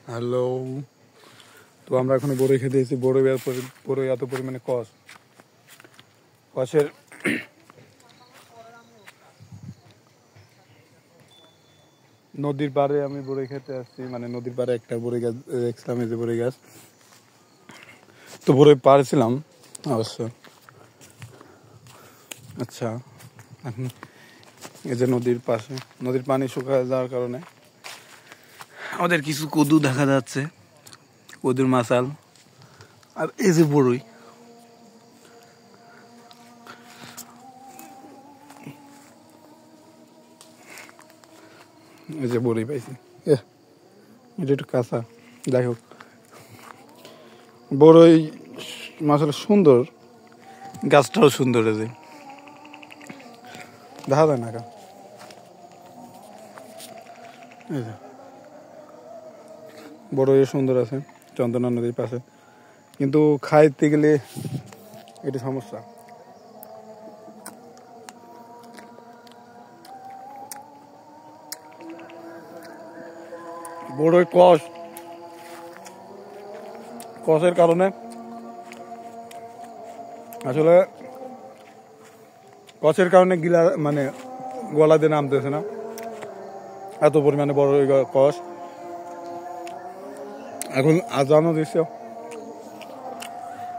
Hello, তো আমরা এখন বড়ই খেতে এসেছি। বড়ই এত পরিমাণে কষের নদীর পাড়ে আমি বড়ই খেতে আসছি, মানে নদীর পাড়ে একটা বড়ই গাছ দেখছিলাম, এই যে বড়ই গাছ। তো বড়ই পাড়ছিলাম অবশ্য। আচ্ছা, এখন এই যে নদীর পাশে, নদীর পানি শুকায় যাওয়ার কারণে আমাদের কিছু কদু দেখা যাচ্ছে, কদুর মাছাল। আর এই যে বড়ই, এই যে বড়ই পাইছি। এটা একটু কাঁচা, যাই হোক। বড়ই মাছাল সুন্দর, গাছটাও সুন্দর। এই যে দেখা যায় না কা, এই যে বড়ই সুন্দর আছে চন্দনা নদীর পাশে, কিন্তু খাইতে গেলে এটা সমস্যা। বড়ই কষের কারণে আসলে কষের কারণে মানে গলা দিয়ে নামতেছে না, এত পরিমাণে বড় কষ। এখন আজানও দিচ্ছে।